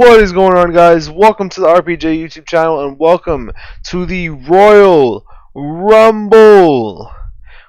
What is going on, guys? Welcome to the RPJ YouTube channel and welcome to the Royal Rumble.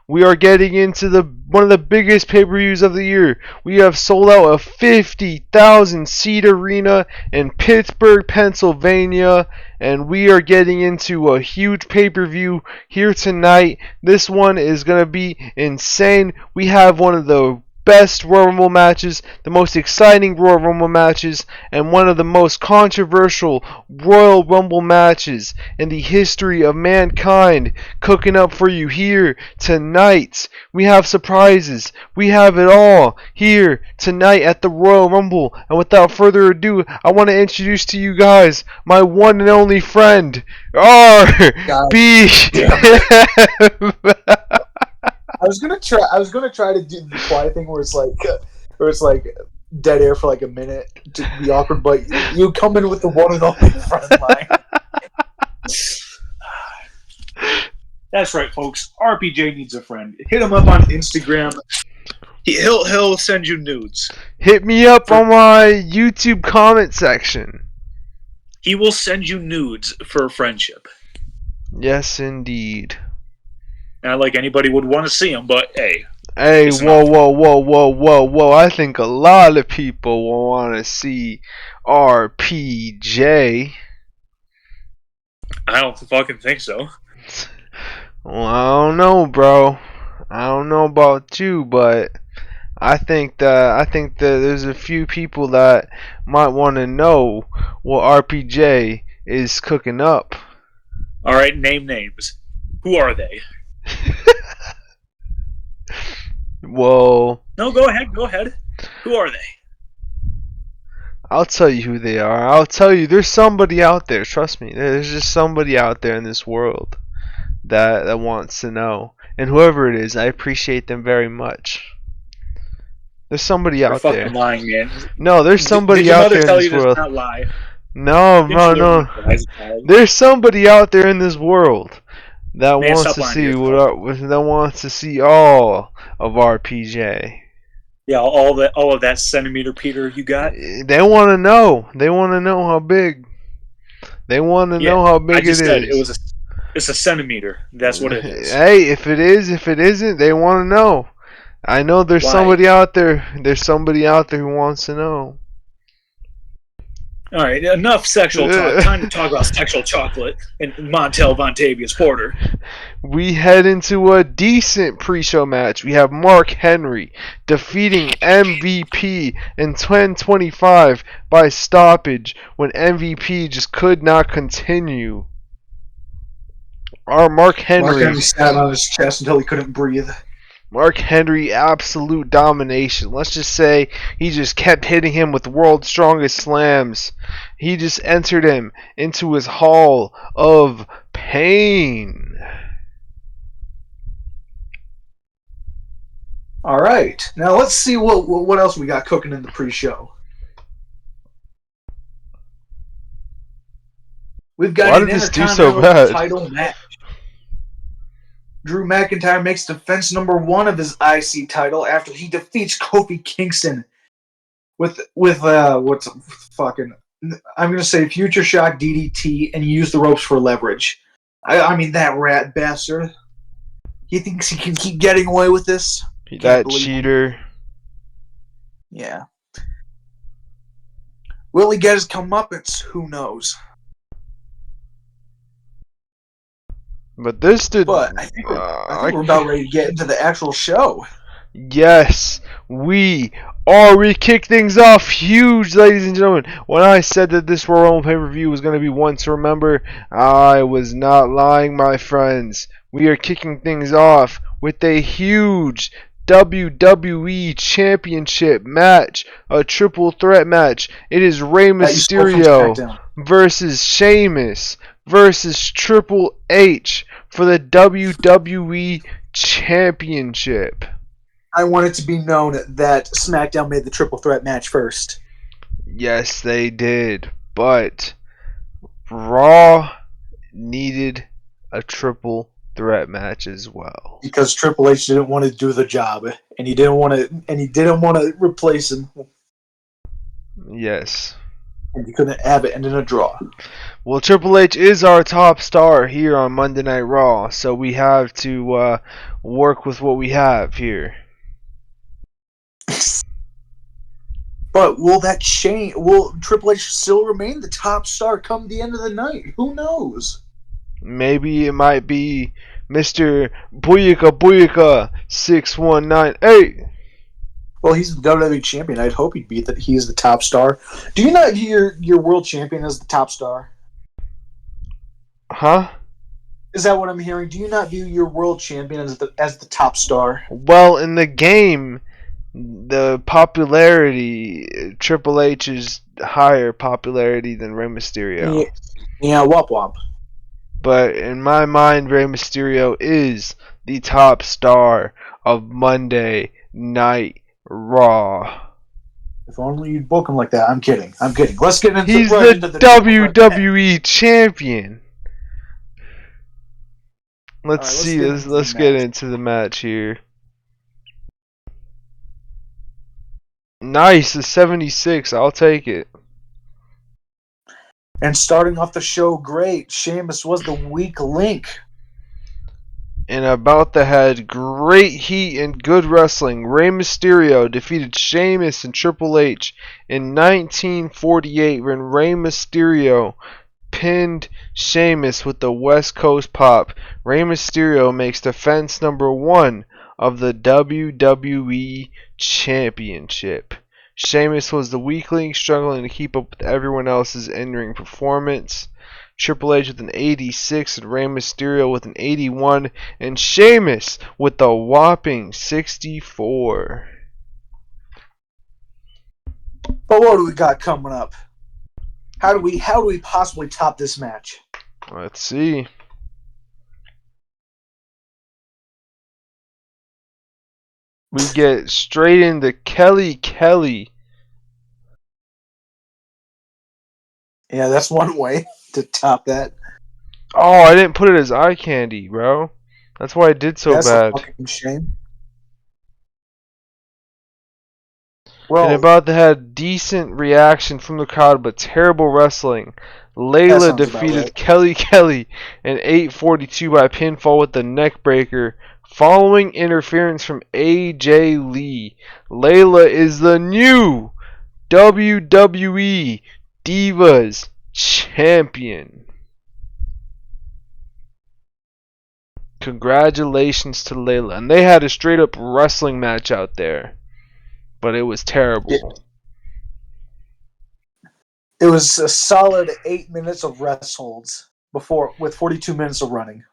We are getting into one of the biggest pay-per-views of the year. We have sold out a 50,000 seat arena in Pittsburgh, Pennsylvania, and we are getting into a huge pay-per-view here tonight. This one is going to be insane. We have one of the best Royal Rumble matches, the most exciting Royal Rumble matches, and one of the most controversial Royal Rumble matches in the history of mankind cooking up for you here tonight. We have surprises. We have it all here tonight at the Royal Rumble. And without further ado, I want to introduce to you guys my one and only friend, RB. I was gonna try to do the quiet thing where it's like dead air for like a minute to be awkward, but you come in with the one and only front line. That's right, folks. RPJ needs a friend. Hit him up on Instagram. He'll send you nudes. Hit me up on my YouTube comment section. He will send you nudes for friendship. Yes, indeed. Not like anybody would want to see him, but hey. Hey, whoa. I think a lot of people will want to see RPJ. I don't fucking think so. Well, I don't know, bro. I don't know about you, but I think that there's a few people that might want to know what RPJ is cooking up. All right, name names. Who are they? Well, no, go ahead. Who are they? I'll tell you who they are. I'll tell you, there's somebody out there. Trust me, there's just somebody out there in this world that wants to know. And whoever it is, I appreciate them very much. There's somebody out there. You're fucking lying, man. No, there's somebody out there in this world. Not lie? No. There's somebody out there in this world that wants to see all of RPJ. Yeah, all of that centimeter Peter you got. They want to know. They want to know how big. They want to know how big it is. It's a centimeter. That's what it is. Hey, if it is, if it isn't, they want to know. I know there's somebody out there. There's somebody out there who wants to know. All right, enough sexual talk. Time to talk about sexual chocolate and Montel Vontavious Porter. We head into a decent pre-show match. We have Mark Henry defeating MVP in 10:25 by stoppage when MVP just could not continue. Mark Henry sat on his chest until he couldn't breathe. Mark Henry, absolute domination. Let's just say he just kept hitting him with world's strongest slams. He just entered him into his hall of pain. All right, now let's see what else we got cooking in the pre-show. We've got an Intercontinental title match. Drew McIntyre makes defense number 1 of his IC title after he defeats Kofi Kingston with what's fucking, I'm gonna say Future Shock DDT, and he used the ropes for leverage. I mean, that rat bastard. He thinks he can keep getting away with this? That cheater. Yeah. Will he get his comeuppance? Who knows? But this did. But I think we're about ready to get into the actual show. Yes, we are. We kick things off huge, ladies and gentlemen. When I said that this Royal Rumble pay-per-view was going to be one to remember, I was not lying, my friends. We are kicking things off with a huge WWE Championship match, a triple threat match. It is Rey Mysterio versus Sheamus versus Triple H for the WWE Championship. I want it to be known that SmackDown made the triple threat match first. Yes, they did, but Raw needed a triple threat match as well because Triple H didn't want to do the job, and he didn't want to replace him. Yes. And you couldn't have it end in a draw. Well, Triple H is our top star here on Monday Night Raw, so we have to work with what we have here. But will that change? Will Triple H still remain the top star come the end of the night? Who knows? Maybe it might be Mr. Booyaka Booyaka 6198. Well, he's the WWE champion. I'd hope he'd be that he's the top star. Do you not view your world champion as the top star? Huh? Is that what I'm hearing? Do you not view your world champion as the top star? Well, in the game, the popularity, Triple H is higher popularity than Rey Mysterio. Yeah, womp womp. But in my mind, Rey Mysterio is the top star of Monday Night Raw. If only you'd book him like that. I'm kidding. Let's get into He's right the into the WWE champion. Let's All right, see. Let's get into the match here. Nice, a 76. I'll take it. And starting off the show great, Sheamus was the weak link. And about the head, great heat and good wrestling. Rey Mysterio defeated Sheamus and Triple H in 1948 when Rey Mysterio pinned Sheamus with the West Coast Pop. Rey Mysterio makes defense number 1 of the WWE Championship. Sheamus was the weak link, struggling to keep up with everyone else's in-ring performance. Triple H with an 86 and Rey Mysterio with an 81 and Sheamus with a whopping 64. But what do we got coming up? How do we possibly top this match? Let's see. We get straight into Kelly. Yeah, that's one way to top that. Oh, I didn't put it as eye candy, bro. That's why I did so That's bad. a fucking shame. And Well, about to have decent reaction from the crowd, but terrible wrestling. Layla defeated right. Kelly in 8:42 by pinfall with the neck breaker, following interference from AJ Lee. Layla is the new WWE Divas Champion. Congratulations to Layla. And they had a straight up wrestling match out there, but it was terrible. It was a solid 8 minutes of rest holds with 42 minutes of running.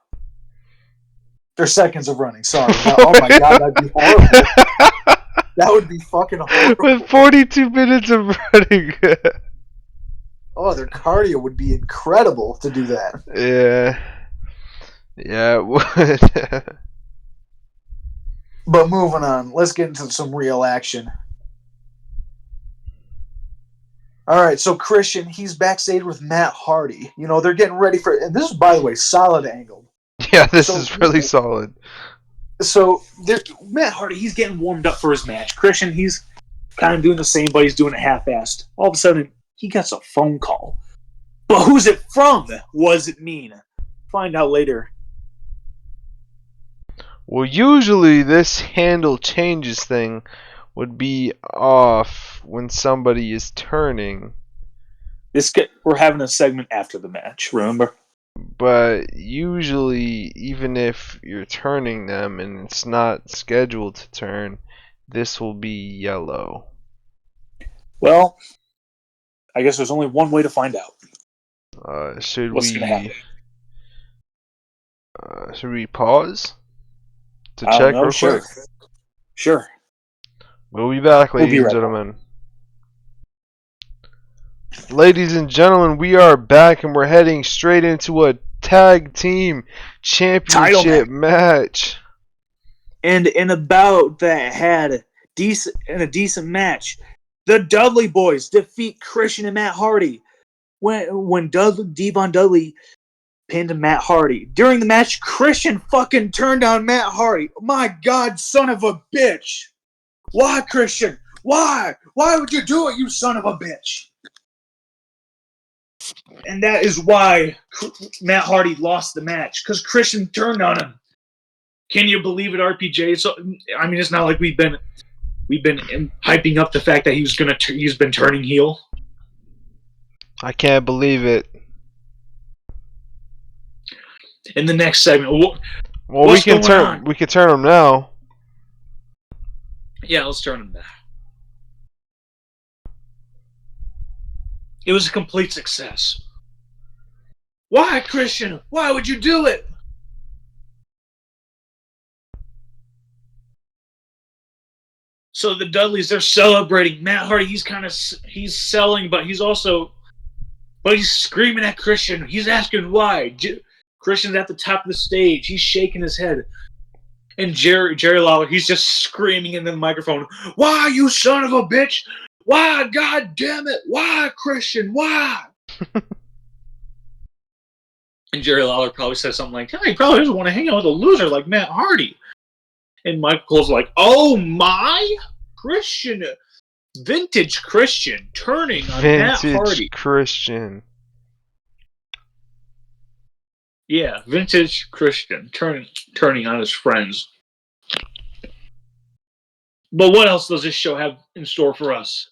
There's seconds of running. Sorry. Oh my god, that'd be horrible. That would be fucking horrible. With 42 minutes of running. Oh, their cardio would be incredible to do that. Yeah. Yeah, it would. But moving on, let's get into some real action. All right, so Christian, he's backstage with Matt Hardy. You know, they're getting ready for, and this is, by the way, solid angled. Yeah, this is really solid. So Matt Hardy, he's getting warmed up for his match. Christian, he's kind of doing the same, but he's doing it half-assed. All of a sudden, he gets a phone call. But who's it from? What does it mean? Find out later. Well, usually this handle changes thing would be off when somebody is turning. We're having a segment after the match, remember? But usually, even if you're turning them and it's not scheduled to turn, this will be yellow. Well, I guess there's only one way to find out. Should What's gonna happen? Should we pause to I check don't know, real quick? Sure. We'll be back, ladies and gentlemen. Ladies and gentlemen, we are back and we're heading straight into a tag team championship match. And in a bout that had a decent match, the Dudley Boys defeat Christian and Matt Hardy when Devon Dudley pinned Matt Hardy. During the match, Christian fucking turned on Matt Hardy. My God, son of a bitch! Why, Christian? Why? Why would you do it, you son of a bitch? And that is why Matt Hardy lost the match, because Christian turned on him. Can you believe it, RPJ? So I mean, it's not like we've been hyping up the fact that he's been turning heel. I can't believe it. In the next segment, well, we can turn him now. Yeah, let's turn him now. It was a complete success. Why, Christian? Why would you do it? So the Dudleys, they're celebrating. Matt Hardy, he's selling, but he's screaming at Christian. He's asking why. Christian's at the top of the stage. He's shaking his head. And Jerry Lawler, he's just screaming in the microphone, "Why, you son of a bitch? Why, God damn it? Why, Christian? Why?" And Jerry Lawler probably says something like, "He probably doesn't want to hang out with a loser like Matt Hardy." And Michael's like, "Oh my, Christian, vintage Christian turning on Matt Hardy." Vintage Christian. Yeah, vintage Christian turning on his friends. But what else does this show have in store for us?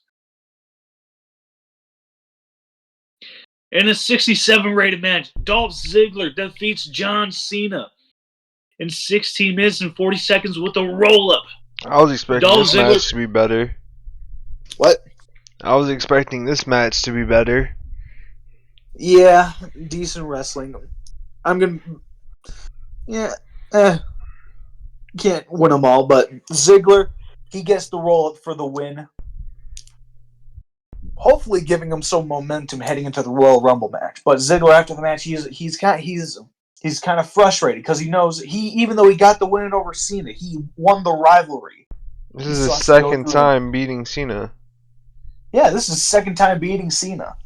In a 67 rated match, Dolph Ziggler defeats John Cena in 16 minutes and 40 seconds with a roll-up. I was expecting this match to be better. What? I was expecting this match to be better. Yeah, decent wrestling. Can't win them all, but Ziggler, he gets the roll-up for the win. Hopefully giving him some momentum heading into the Royal Rumble match. But Ziggler, after the match, he's kind of frustrated because he knows even though he got the win over Cena, he won the rivalry. This is his second time beating Cena. Yeah, this is his second time beating Cena.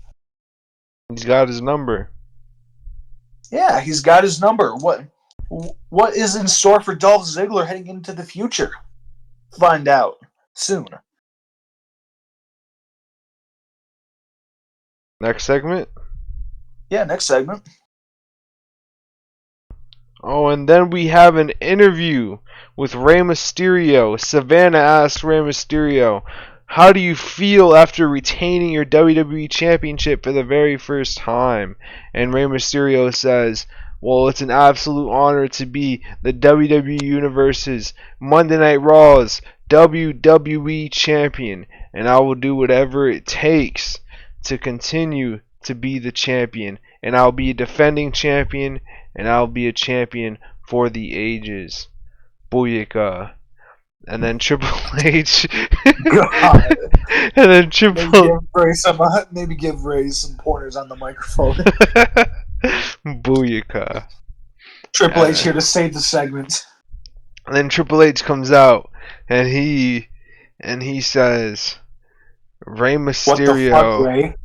He's got his number. Yeah, he's got his number. What is in store for Dolph Ziggler heading into the future? Find out soon. Next segment? Yeah, next segment. Oh, and then we have an interview with Rey Mysterio. Savannah asks Rey Mysterio, "How do you feel after retaining your WWE Championship for the very first time?" And Rey Mysterio says, "Well, it's an absolute honor to be the WWE Universe's Monday Night Raw's WWE Champion, and I will do whatever it takes to continue to be the champion, and I'll be a defending champion, and I'll be a champion for the ages. Booyaka." And then Triple H. God. And then Triple maybe give Ray some pointers on the microphone. Booyaka. Triple H here to save the segment. And then Triple H comes out and he says, "Rey Mysterio, what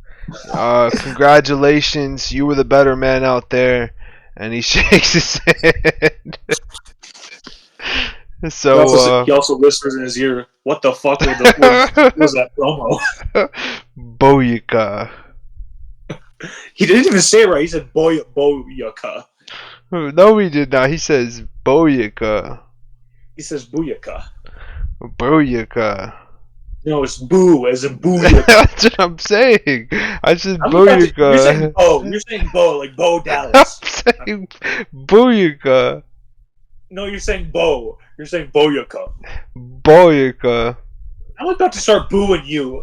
the fuck, Ray? Congratulations, you were the better man out there." And he shakes his hand. So he also whispers in his ear, "What the fuck was that promo?" Booyaka. He didn't even say it right. He said Booyaka. No, he did not. He says Booyaka. He says Booyaka. Booyaka. No, it's boo, as in Booyaka. That's what I'm saying. I said Booyaka. You're saying Bo. You're saying Bo, like Bo Dallas. I'm saying Booyaka. No, you're saying Bo. You're saying Booyaka. Booyaka. I'm about to start booing you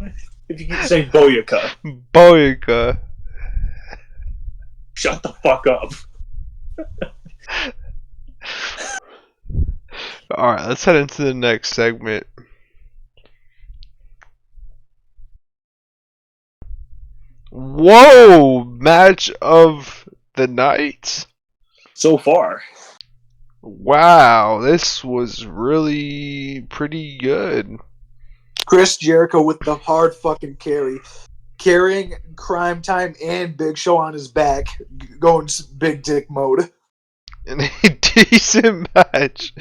if you keep saying Booyaka. Booyaka. Shut the fuck up. Alright, let's head into the next segment. Whoa! Match of the night? So far. Wow, this was really pretty good. Chris Jericho with the hard fucking carry. Carrying Crime Time and Big Show on his back, going big dick mode. And he decent match.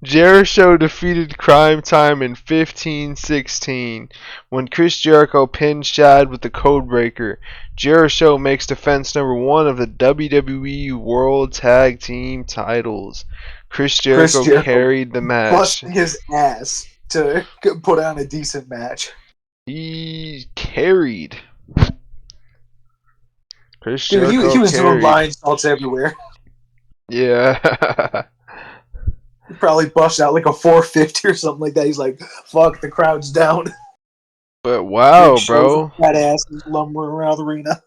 Jericho defeated Crime Time in 15-16 when Chris Jericho pinned Shad with the Codebreaker. Jericho makes defense number 1 of the WWE World Tag Team titles. Chris Chris Jericho Jericho carried the match. busting his ass to put on a decent match. He carried. Chris Dude, Jericho he was doing carried. lion salts everywhere. Yeah. He probably busted out like a 450 or something like that. He's like, fuck, the crowd's down. But wow, Big shows, bro. fat asses lumbering around the arena.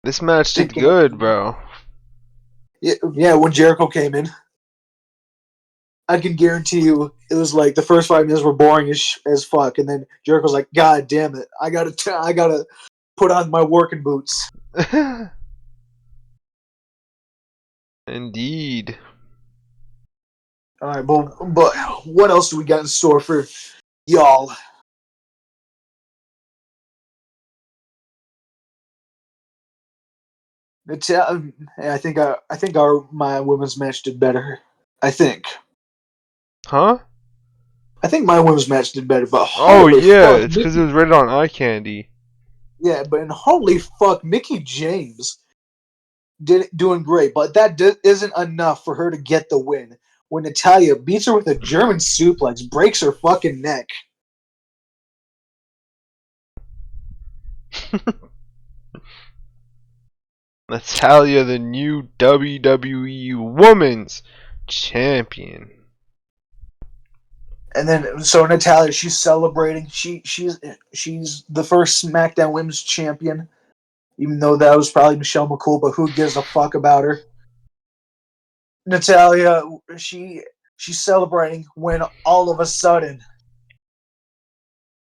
This match did Stinking up. good, bro. Yeah, when Jericho came in, I can guarantee you it was like the first 5 minutes were boring as fuck, and then Jericho's like, God damn it, I gotta put on my working boots. Indeed. All right, but what else do we got in store for y'all? I think my women's match did better. I think Huh? my women's match did better, but Oh holy yeah, fuck, it's because it was rated on eye candy. yeah, but holy fuck, Mickey James doing great, but that isn't enough for her to get the win. When Natalya beats her with a German suplex, breaks her fucking neck. Natalya, the new WWE Women's Champion. And then so Natalya, she's celebrating. She's the first SmackDown Women's Champion, even though that was probably Michelle McCool. But who gives a fuck about her? Natalya, she's celebrating when all of a sudden,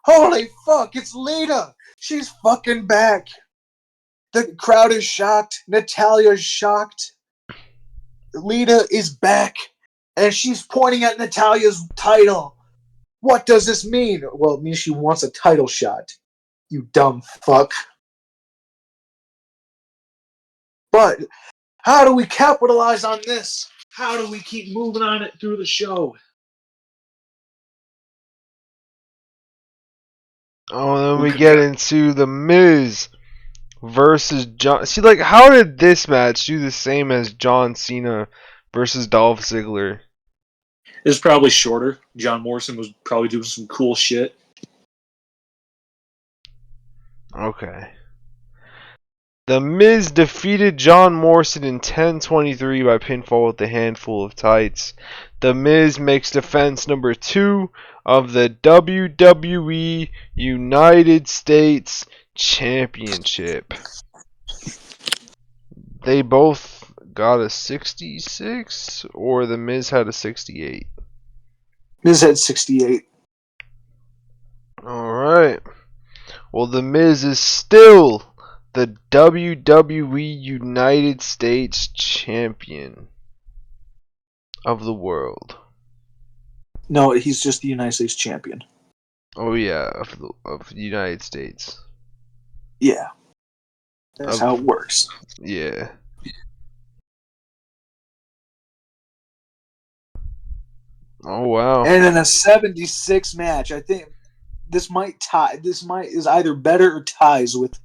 holy fuck, it's Lita! She's fucking back. The crowd is shocked. Natalya's shocked. Lita is back, and she's pointing at Natalya's title. What does this mean? Well, it means she wants a title shot. You dumb fuck. But how do we capitalize on this? How do we keep moving on it through the show? Oh, then we get into the Miz versus John. See, like, how did this match do the same as John Cena versus Dolph Ziggler? It was probably shorter. John Morrison was probably doing some cool shit. Okay. The Miz defeated John Morrison in 10:23 by pinfall with a handful of tights. The Miz makes defense number 2 of the WWE United States Championship. They both got a 66, or the Miz had a 68? Miz had 68. Alright. Well, the Miz is still the WWE United States Champion of the world. No, he's just the United States champion. Oh yeah, of the United States. Yeah. That's how it works. Yeah. Oh wow. And in a 76 match, I think this might tie. Is either better or ties with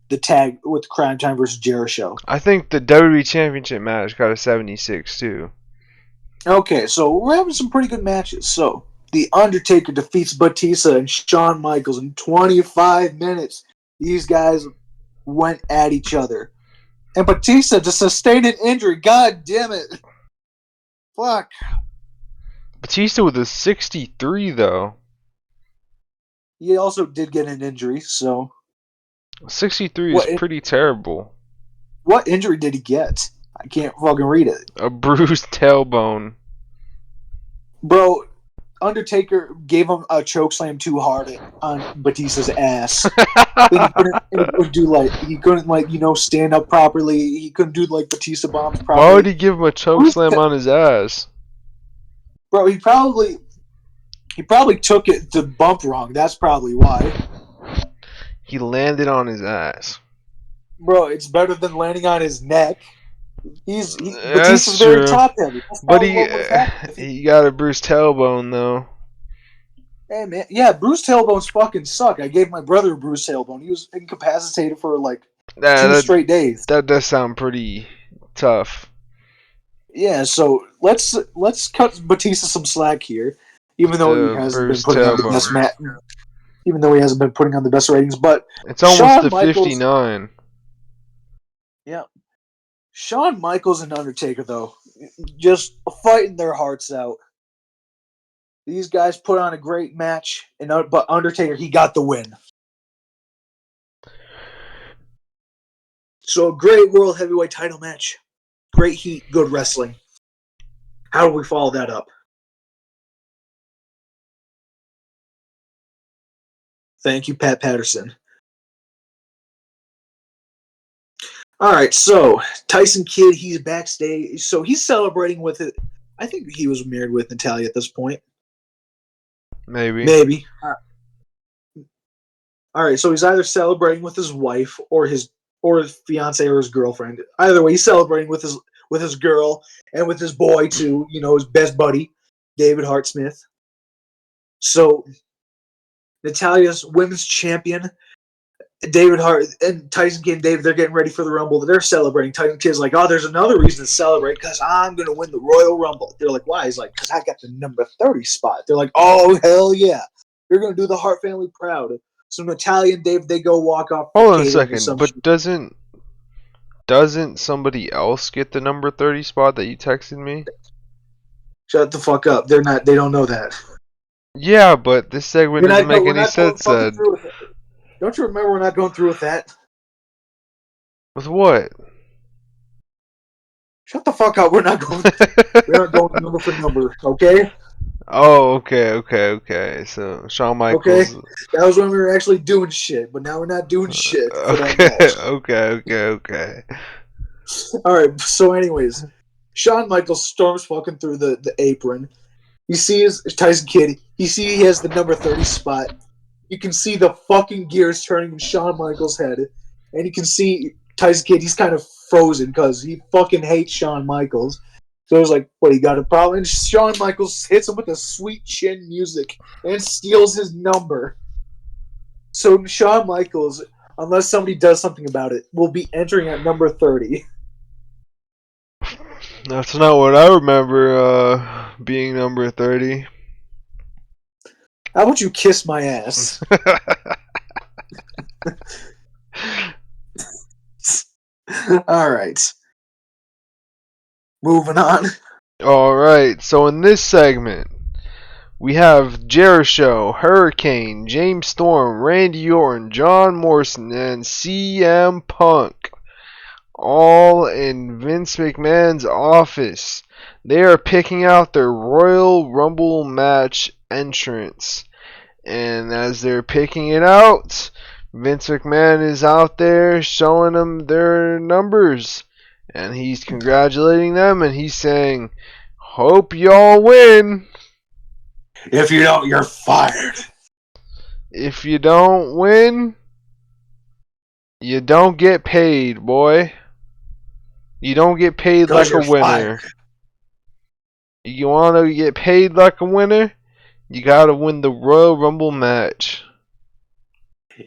the tag with Crime Time versus Jericho. I think the WWE Championship match got a 76 too. Okay, so we're having some pretty good matches. So The Undertaker defeats Batista and Shawn Michaels in 25 minutes. These guys went at each other. And Batista just sustained an injury. God damn it. Fuck. Batista with a 63 though. He also did get an injury, so 63 is pretty terrible. what injury did he get? I can't fucking read it. A bruised tailbone. Bro, Undertaker gave him a chokeslam too hard on Batista's ass. He couldn't stand up properly. He couldn't do like Batista bombs properly. Why would he give him a chokeslam on his ass? Bro, he probably took it the bump wrong. That's probably why. He landed on his ass. Bro, it's better than landing on his neck. That's Batista's very true. top heavy. That's But probably what would have happened if he. he got a bruised tailbone though. Hey man, yeah, bruised tailbones fucking suck. I gave my brother a bruised tailbone. He was incapacitated for like Nah, 2 straight days. that does sound pretty tough. Yeah, so let's cut Batista some slack here, even though he The hasn't been bruised putting on the best tailbone. even though he hasn't been putting on the best ratings. But It's almost Shawn to Michaels, 59. yeah, Shawn Michaels and Undertaker though, just fighting their hearts out. These guys put on a great match, but Undertaker he got the win. So a great world heavyweight title match, great heat, good wrestling. How do we follow that up? Thank you, Pat Patterson. All right, so Tyson Kidd, he's backstage. So he's celebrating with it. I think he was married with Natalia at this point. Maybe. Maybe. All right, so he's either celebrating with his wife or his fiance or his girlfriend. Either way, he's celebrating with his girl and with his boy too. You know, his best buddy, David Hart Smith. So Natalia's women's champion. David Hart and Tyson Kidd and David, they're getting ready for the Rumble. They're celebrating. Tyson Kidd's like, oh, there's another reason to celebrate because I'm going to win the Royal Rumble. They're like, why? He's like, because I got the number 30 spot. They're like, oh, hell yeah. You're going to do the Hart family proud. So Natalia and David, they go walk off the Hold on a catering or second. some But shit. doesn't somebody else get the number 30 spot that you texted me? Shut the fuck up. They don't know that. Yeah, but this segment doesn't make We're any not going sense. fucking through with it. Don't you remember we're not going through with that? With what? Shut the fuck up. We're not going number for number, okay? Oh, okay. So Shawn Okay? Michaels. That was when we were actually doing shit, but now we're not doing shit for that Okay, match. okay. Alright, so anyways, Shawn Michaels storms fucking through the apron. You see his Tyson Kidd. You see he has the number 30 spot. You can see the fucking gears turning in Shawn Michaels' head. And you can see Tyson Kidd, he's kind of frozen because he fucking hates Shawn Michaels. So he's like, what, he got a problem? And Shawn Michaels hits him with the sweet chin music and steals his number. So Shawn Michaels, unless somebody does something about it, will be entering at number 30. That's not what I remember being number 30. How about you kiss my ass? All right. Moving on. Alright, so in this segment, we have Jericho, Hurricane, James Storm, Randy Orton, John Morrison, and CM Punk. All in Vince McMahon's office. They are picking out their Royal Rumble match entrance. And as they're picking it out, Vince McMahon is out there showing them their numbers. And he's congratulating them and he's saying, hope y'all win. If you don't, you're fired. If you don't win, you don't get paid, boy. You don't get paid like a winner. Fired. You want to get paid like a winner? You gotta win the Royal Rumble match.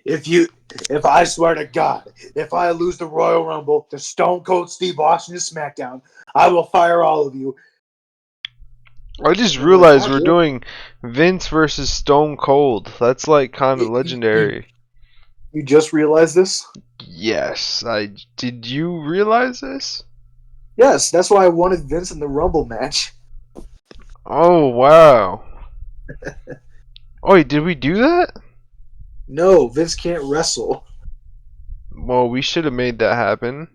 If I swear to God, if I lose the Royal Rumble to Stone Cold Steve Austin to SmackDown, I will fire all of you. I just I'm like, realized God, we're doing Vince versus Stone Cold. That's like kind of legendary. You just realized this? Yes, I did. You realize this? Yes, that's why I wanted Vince in the Rumble match. Oh wow. Oh, wait, did we do that? No, Vince can't wrestle. Well, we should have made that happen.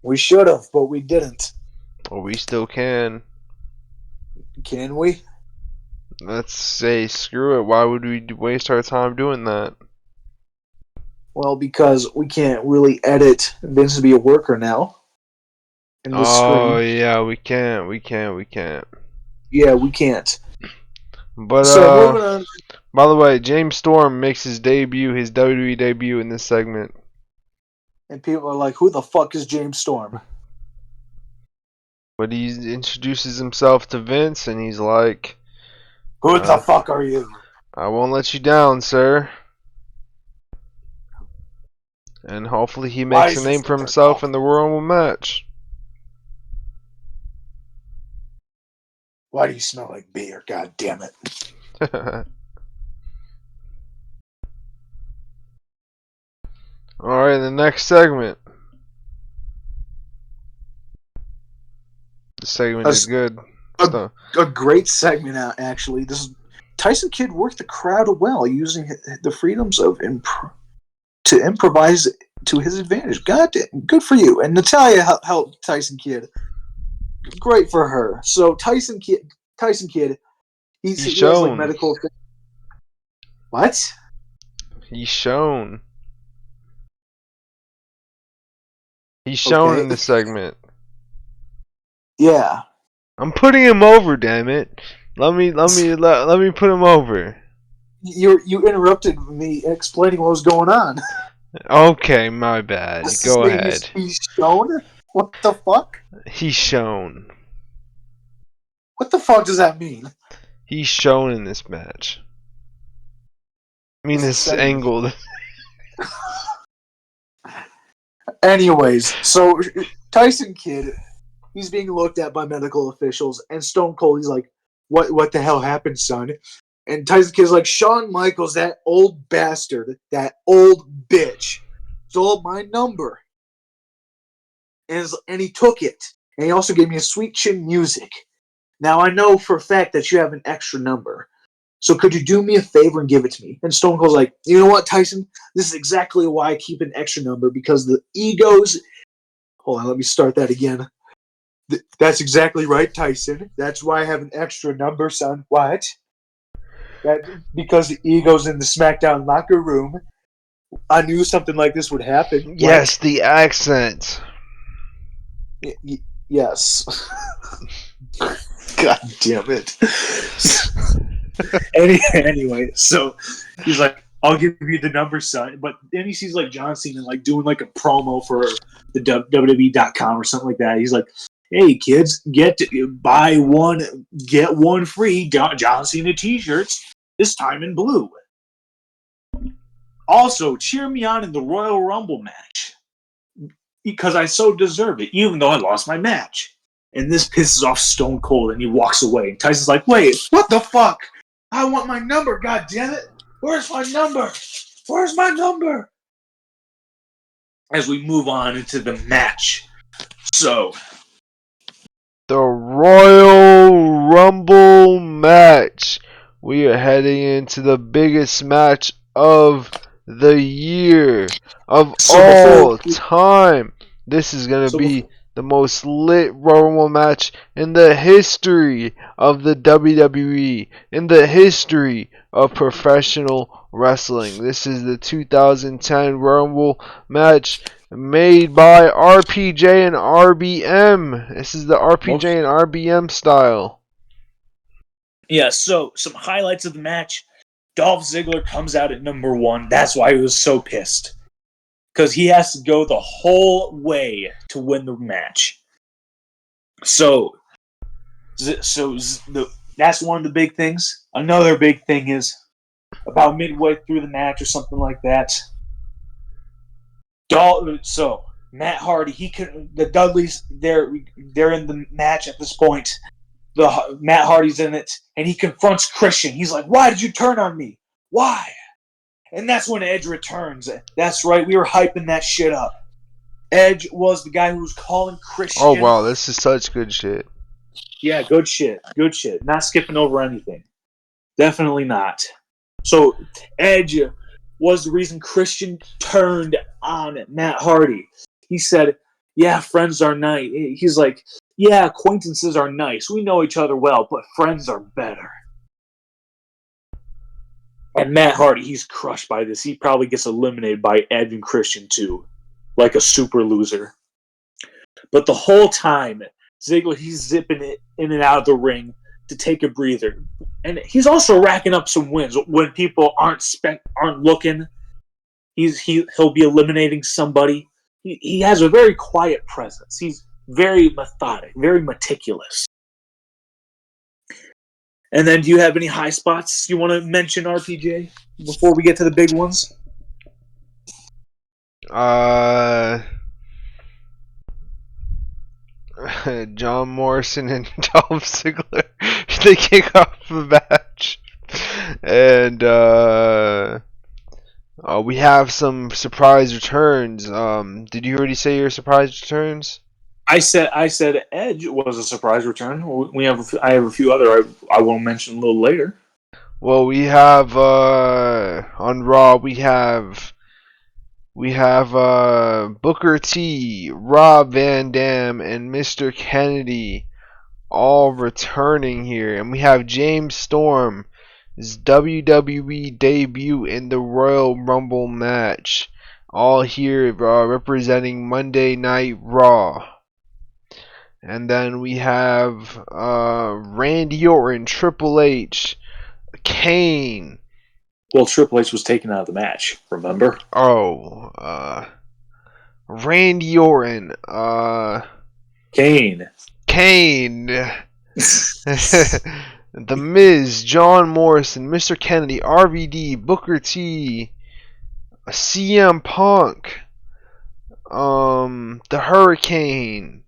We should have, but we didn't. Well, we still can. Can we? Let's say screw it. Why would we waste our time doing that? Well, because we can't really edit Vince to be a worker now. In the Oh screen. yeah, we can't. Yeah, we can't. But So moving on. by the way, James Storm makes his WWE debut in this segment. And people are like, who the fuck is James Storm? But he introduces himself to Vince, and he's like, Who the fuck are you? I won't let you down, sir. And hopefully he makes a name for himself in the Royal Rumble match. Why do you smell like beer? God damn it. Alright, the next segment. The segment is good. A great segment, actually. This is Tyson Kidd worked the crowd well, using the freedoms of to improvise to his advantage. God damn, good for you. And Natalya helped Tyson Kidd. Great for her. So Tyson Kidd, he has like medical. What? He's shown. He's shown in this segment. Yeah. I'm putting him over, damn it. Let me put him over. You interrupted me explaining what was going on. Okay, my bad. Go ahead. He's shown? What the fuck? He's shown. What the fuck does that mean? He's shown in this match. I mean, this angle. Anyways, so Tyson Kidd, he's being looked at by medical officials, and Stone Cold, he's like, what the hell happened, son? And Tyson Kidd's like, Shawn Michaels, that old bastard, that old bitch, stole my number. And he took it. And he also gave me a sweet chin music. Now, I know for a fact that you have an extra number. So could you do me a favor and give it to me? And Stone Cold's like, you know what, Tyson? This is exactly why I keep an extra number, because the egos... Hold on, let me start that again. That's exactly right, Tyson. That's why I have an extra number, son. What? Because the egos in the SmackDown locker room. I knew something like this would happen. Yes, what? The accent. Yes. God damn it. Anyway, so he's like, I'll give you the number, son. But then he sees like John Cena like doing like a promo for the WWE.com or something like that. He's like, hey kids, buy one, get one free John Cena t-shirts, this time in blue. Also, cheer me on in the Royal Rumble match, because I so deserve it, even though I lost my match. And this pisses off Stone Cold, and he walks away. And Tyson's like, wait, what the fuck? I want my number, god damn it. Where's my number? Where's my number? As we move on into the match. So, the Royal Rumble match. We are heading into the biggest match of the year, of all time. This is going to be the most lit Royal Rumble match in the history of the WWE, in the history of professional wrestling. This is the 2010 Royal Rumble match made by RPJ and RBM. This is the RPJ and RBM style. Yeah, so some highlights of the match. Dolph Ziggler comes out at number 1. That's why he was so pissed. Because he has to go the whole way to win the match. So that's one of the big things. Another big thing is about midway through the match or something like that. So Matt Hardy, the Dudleys, they're in the match at this point. Matt Hardy's in it, and he confronts Christian. He's like, "Why did you turn on me? Why?" And that's when Edge returns. That's right, we were hyping that shit up. Edge was the guy who was calling Christian. Oh wow, this is such good shit. Yeah, good shit. Good shit. Not skipping over anything. Definitely not. So Edge was the reason Christian turned on Matt Hardy. He said, yeah, friends are nice. He's like, yeah, acquaintances are nice. We know each other well, but friends are better. And Matt Hardy, he's crushed by this. He probably gets eliminated by Edge and Christian too, like a super loser. But the whole time, Ziggler, he's zipping it in and out of the ring to take a breather. And he's also racking up some wins. When people aren't looking, he'll be eliminating somebody. He has a very quiet presence. Very methodic, very meticulous. And then, do you have any high spots you want to mention, RPJ, before we get to the big ones? John Morrison and Dolph Ziggler, they kick off the match, and we have some surprise returns. Did you already say your surprise returns? I said Edge was a surprise return. I have a few other I will mention a little later. Well, we have on Raw we have Booker T, Rob Van Dam, and Mr. Kennedy all returning here, and we have James Storm's WWE debut in the Royal Rumble match, all here representing Monday Night Raw. And then we have Randy Orton, Triple H, Kane. Well, Triple H was taken out of the match, remember? Randy Orton, Kane. The Miz, John Morrison, Mr. Kennedy, RVD, Booker T, CM Punk, the Hurricane,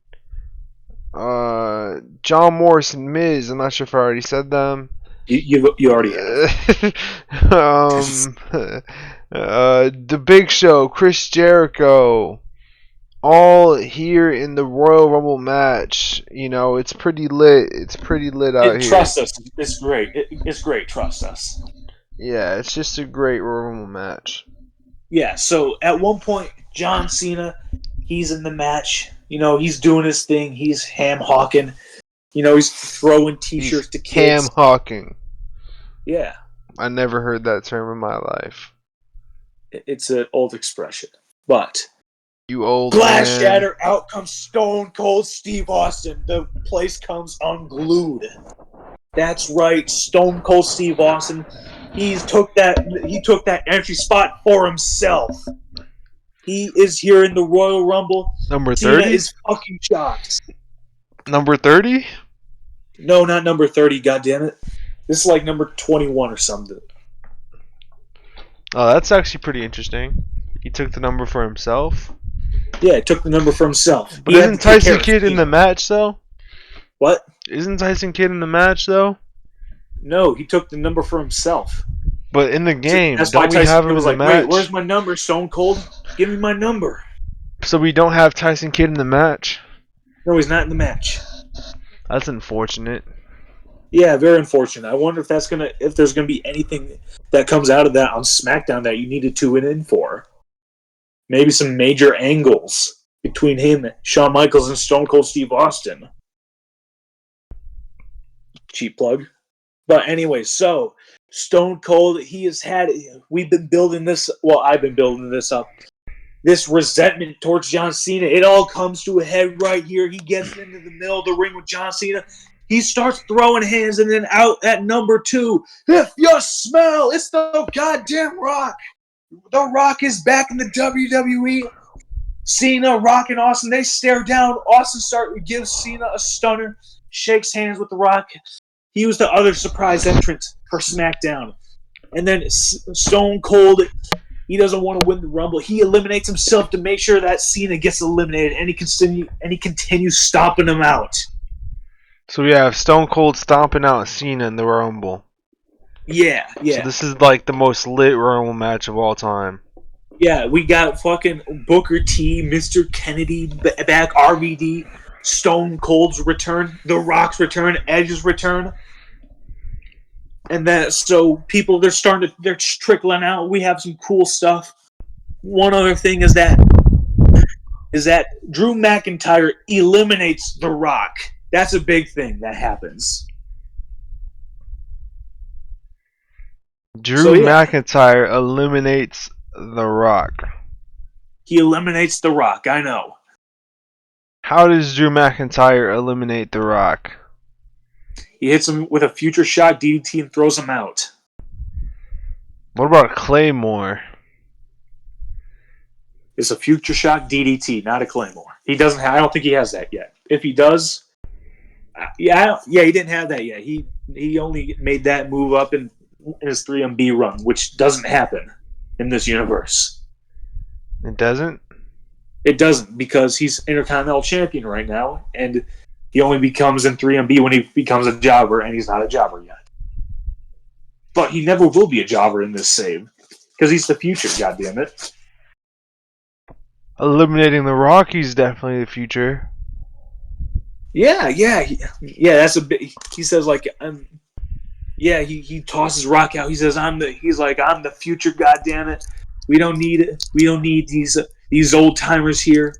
John Morrison, Miz. I'm not sure if I already said them. You already have. The Big Show, Chris Jericho, all here in the Royal Rumble match. You know, it's pretty lit. It's pretty lit out here. Trust us, it's great. It's great. Trust us. Yeah, it's just a great Royal Rumble match. Yeah. So at one point, John Cena, he's in the match. You know, he's doing his thing. He's ham hawking. You know, he's throwing T-shirts to kids. Ham hawking. Yeah. I never heard that term in my life. It's an old expression, but you old glass man. shatter. Out comes Stone Cold Steve Austin. The place comes unglued. That's right, Stone Cold Steve Austin. He took that entry spot for himself. He is here in the Royal Rumble. Number 30? Tina is fucking shocked. Number 30? No, not number 30, goddammit. This is like number 21 or something. Oh, that's actually pretty interesting. He took the number for himself? Yeah, he took the number for himself. But isn't Tyson Kidd in the match, though? What? Isn't Tyson Kidd in the match, though? No, he took the number for himself. But in the game, that's don't why we have him was in the like, match? wait, where's my number, Stone Cold? Give me my number. So we don't have Tyson Kidd in the match? No, he's not in the match. That's unfortunate. Yeah, very unfortunate. I wonder if there's gonna be anything that comes out of that on SmackDown that you need to tune in for. Maybe some major angles between him, Shawn Michaels, and Stone Cold Steve Austin. Cheap plug. But anyway, so Stone Cold, we've been building this, well, I've been building this up. This resentment towards John Cena, it all comes to a head right here. He gets into the middle of the ring with John Cena. He starts throwing hands, and then out at number 2, if you smell, it's the goddamn Rock. The Rock is back in the WWE. Cena, Rock, and Austin, they stare down. Austin gives Cena a stunner, shakes hands with the Rock. He was the other surprise entrant for SmackDown. And then Stone Cold, he doesn't want to win the Rumble. He eliminates himself to make sure that Cena gets eliminated, and he continues stomping him out. So we have Stone Cold stomping out Cena in the Rumble. Yeah. So this is like the most lit Rumble match of all time. Yeah, we got fucking Booker T, Mr. Kennedy back, RVD, Stone Cold's return, The Rock's return, Edge's return. And then, so people, they're trickling out. We have some cool stuff. One other thing is that Drew McIntyre eliminates The Rock. That's a big thing that happens. Drew McIntyre eliminates The Rock. He eliminates The Rock, I know. How does Drew McIntyre eliminate The Rock? He hits him with a future shot DDT and throws him out. What about Claymore? It's a Future Shock DDT, not a Claymore. He doesn't. I don't think he has that yet. If he does, he didn't have that yet. He only made that move up in his 3MB run, which doesn't happen in this universe. It doesn't? It doesn't, because he's Intercontinental Champion right now, and he only becomes in 3MB when he becomes a jobber, and he's not a jobber yet. But he never will be a jobber in this save, because he's the future, goddammit. Eliminating the Rockies definitely the future. Yeah. That's a bit. He says like, he tosses Rock out. He says, I'm the future, goddammit. We don't need these old timers here.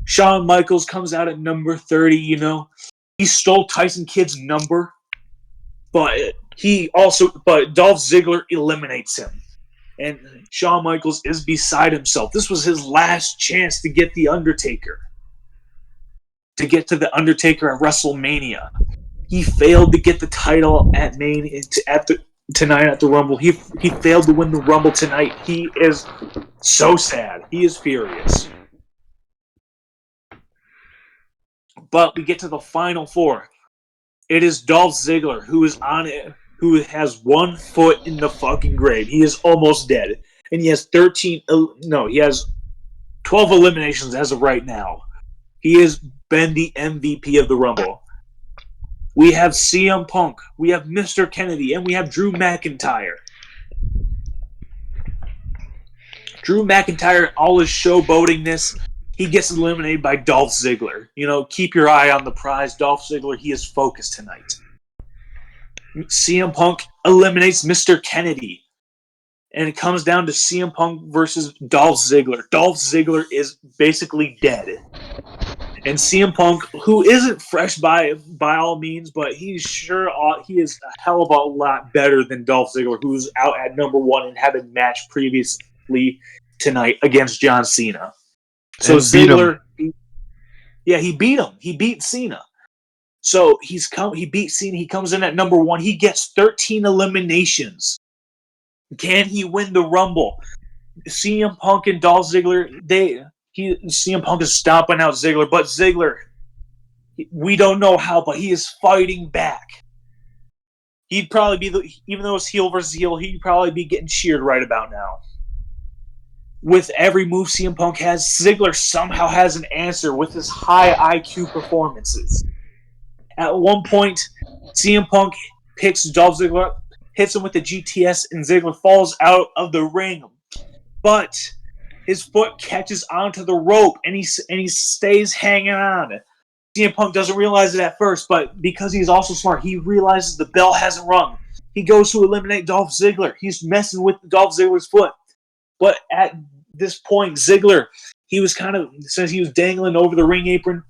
Shawn Michaels comes out at number 30. He stole Tyson Kidd's number, but Dolph Ziggler eliminates him. And Shawn Michaels is beside himself. This was his last chance to get The Undertaker. To get to The Undertaker at WrestleMania. He failed to get the title at tonight at the Rumble. He failed to win the Rumble tonight. He is so sad. He is furious. But we get to the final four. It is Dolph Ziggler who is on it, who has 1 foot in the fucking grave. He is almost dead. And he has 12 eliminations as of right now. He has been the MVP of the Rumble. We have CM Punk, we have Mr. Kennedy, and we have Drew McIntyre. Drew McIntyre, all his showboatingness, he gets eliminated by Dolph Ziggler. Keep your eye on the prize. Dolph Ziggler, he is focused tonight. CM Punk eliminates Mr. Kennedy. And it comes down to CM Punk versus Dolph Ziggler. Dolph Ziggler is basically dead. And CM Punk, who isn't fresh by all means, but he is a hell of a lot better than Dolph Ziggler, who's out at number 1 and had a match previously tonight against John Cena. So Ziggler, he beat him. He beat Cena. So he beat Cena. He comes in at number 1. He gets 13 eliminations. Can he win the Rumble? CM Punk and Dolph Ziggler, CM Punk is stomping out Ziggler, but Ziggler, we don't know how, but he is fighting back. He'd probably be even though it's heel versus heel, he'd probably be getting cheered right about now. With every move CM Punk has, Ziggler somehow has an answer with his high IQ performances. At one point, CM Punk picks Dolph Ziggler up, hits him with the GTS, and Ziggler falls out of the ring. But his foot catches onto the rope, and he stays hanging on. CM Punk doesn't realize it at first, but because he's also smart, he realizes the bell hasn't rung. He goes to eliminate Dolph Ziggler. He's messing with Dolph Ziggler's foot. But at this point, Ziggler, since he was dangling over the ring apron,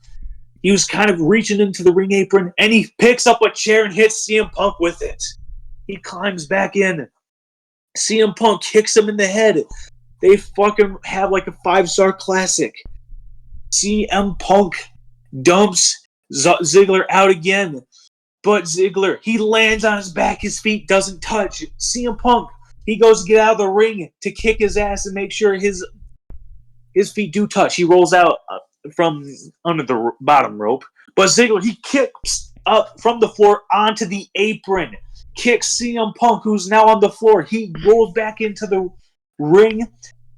he was kind of reaching into the ring apron, and he picks up a chair and hits CM Punk with it. He climbs back in. CM Punk kicks him in the head. They fucking have like a 5-star classic. CM Punk dumps Ziggler out again. But Ziggler, he lands on his back. His feet doesn't touch. CM Punk, he goes to get out of the ring to kick his ass and make sure his feet do touch. He rolls out from under the bottom rope. But Ziggler, he kicks up from the floor onto the apron. Kicks CM Punk, who's now on the floor. He rolls back into the ring.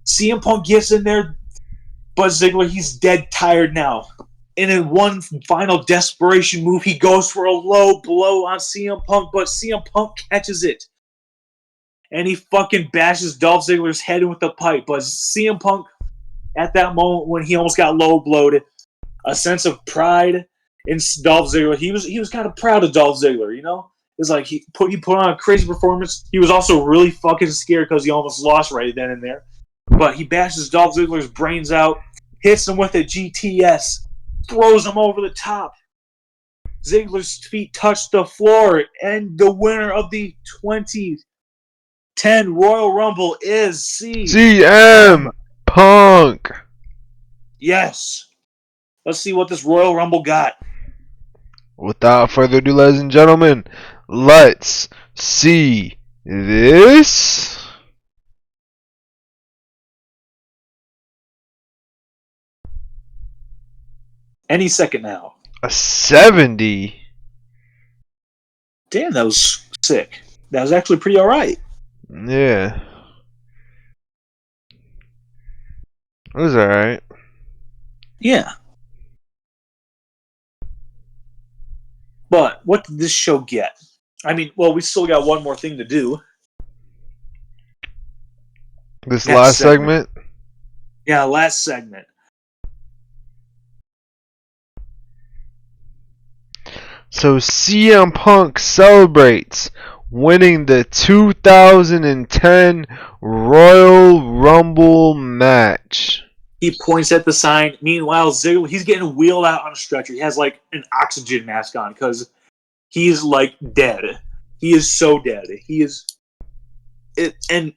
CM Punk gets in there, but Ziggler, he's dead tired now. And in one final desperation move, he goes for a low blow on CM Punk, but CM Punk catches it. And he fucking bashes Dolph Ziggler's head in with the pipe. But CM Punk, at that moment when he almost got low blowed, a sense of pride in Dolph Ziggler. He was kind of proud of Dolph Ziggler, It's like he put on a crazy performance. He was also really fucking scared because he almost lost right then and there. But he bashes Dolph Ziggler's brains out, hits him with a GTS, throws him over the top. Ziggler's feet touch the floor, and the winner of the 2010 Royal Rumble is CM Punk. Yes. Let's see what this Royal Rumble got. Without further ado, ladies and gentlemen, let's see this. Any second now. A 70? Damn, that was sick. That was actually pretty alright. Yeah. It was alright. Yeah. But what did this show get? I mean, well, we still got one more thing to do. This That last segment? Yeah, last segment. So CM Punk celebrates winning the 2010 Royal Rumble match. He points at the sign. Meanwhile, Ziggler, he's getting wheeled out on a stretcher. He has like an oxygen mask on because he's like dead. He is so dead. He is. And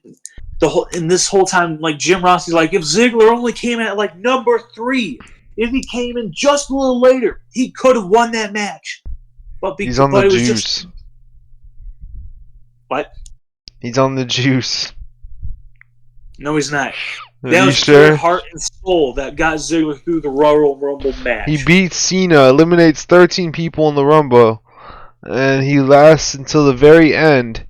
this whole time, like Jim Rossi's like, if Ziggler only came in at like number 3, if he came in just a little later, he could have won that match. But He's on the it was juice. just what? He's on the juice. No, he's not. Are That you was sure? pure heart and soul that got Ziggler through the Royal Rumble match. He beats Cena, eliminates 13 people in the Rumble, and he lasts until the very end,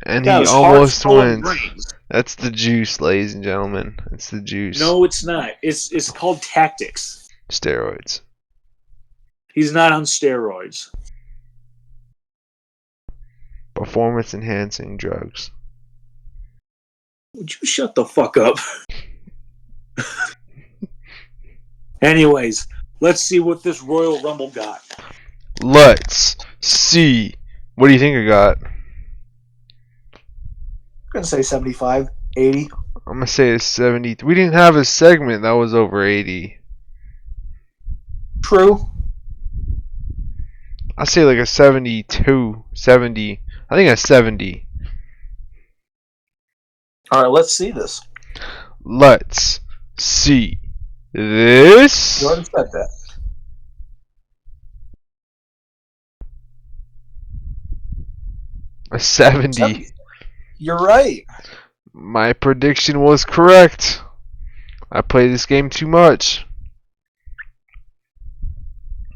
and That he was heart, almost soul, and wins. brains. That's the juice, ladies and gentlemen. It's the juice. No, it's not. It's called tactics. Steroids. He's not on steroids. Performance enhancing drugs. Would you shut the fuck up? Anyways, let's see what this Royal Rumble got. Let's see. What do you think I got? I'm gonna say 75, 80. I'm gonna say a 70. We didn't have a segment that was over 80. True. I'll say like a 72, 70. I think a 70. All right, let's see this. Let's see this. You already said that. A 70. You're right. My prediction was correct. I play this game too much.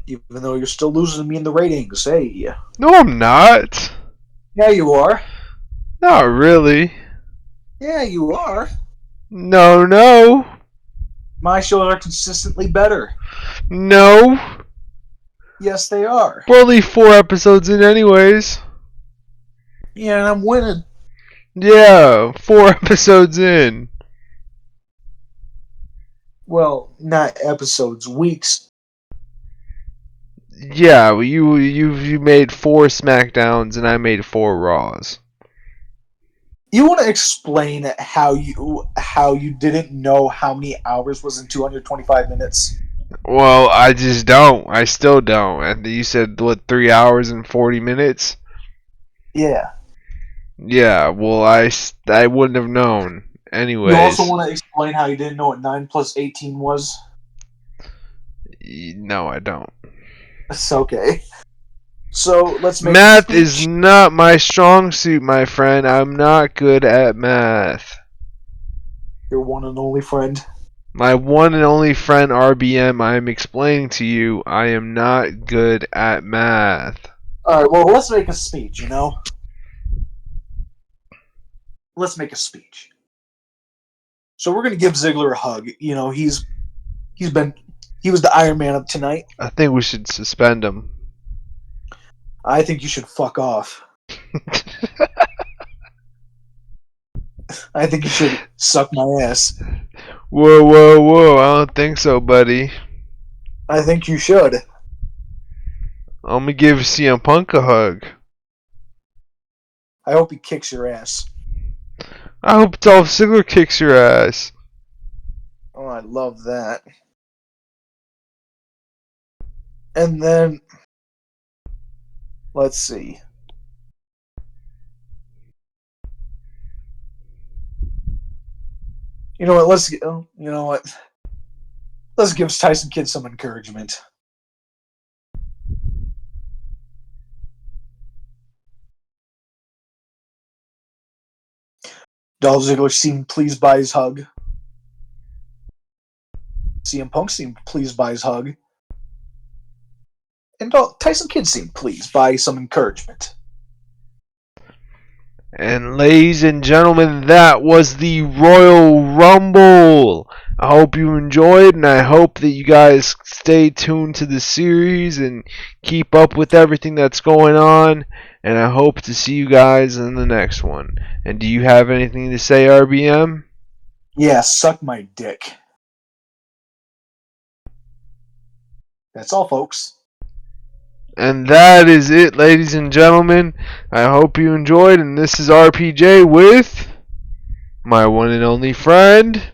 Even though you're still losing me in the ratings. Hey. No, I'm not. Yeah, you are. Not really. Yeah, you are. No. My shows are consistently better. No. Yes, they are. We're only 4 episodes in anyways. Yeah, and I'm winning. Yeah, 4 episodes in. Well, not episodes, weeks. Yeah, you made 4 SmackDowns and I made 4 Raws. You want to explain how you didn't know how many hours was in 225 minutes? Well, I just don't. I still don't. And you said what, 3 hours and 40 minutes? Yeah. Yeah. Well, I wouldn't have known. Anyways. You also want to explain how you didn't know what 9 plus 18 was? No, I don't. It's okay. So let's make Math is not my strong suit, my friend. I'm not good at math. Your one and only friend. My one and only friend RBM, I am explaining to you, I am not good at math. Alright, well, let's make a speech, Let's make a speech. So we're going to give Ziggler a hug. He was the Iron Man of tonight. I think we should suspend him. I think you should fuck off. I think you should suck my ass. Whoa. I don't think so, buddy. I think you should. I'm gonna give CM Punk a hug. I hope he kicks your ass. I hope Dolph Ziggler kicks your ass. Oh, I love that. And then, let's see. You know what? Let's give Tyson Kidd some encouragement. Dolph Ziggler seemed pleased by his hug. CM Punk seemed pleased by his hug. And Tyson Kidd scene, please, by some encouragement. And ladies and gentlemen, that was the Royal Rumble. I hope you enjoyed, and I hope that you guys stay tuned to the series and keep up with everything that's going on. And I hope to see you guys in the next one. And do you have anything to say, RBM? Yeah, suck my dick. That's all, folks. And that is it, ladies and gentlemen. I hope you enjoyed, and this is RPJ with my one and only friend,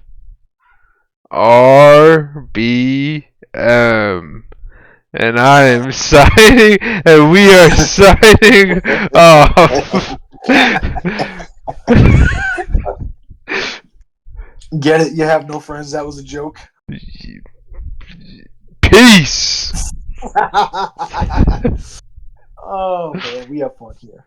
RBM. And I am signing, and we are signing off. Get it? You have no friends? That was a joke. Peace. Oh, man, we have fun here.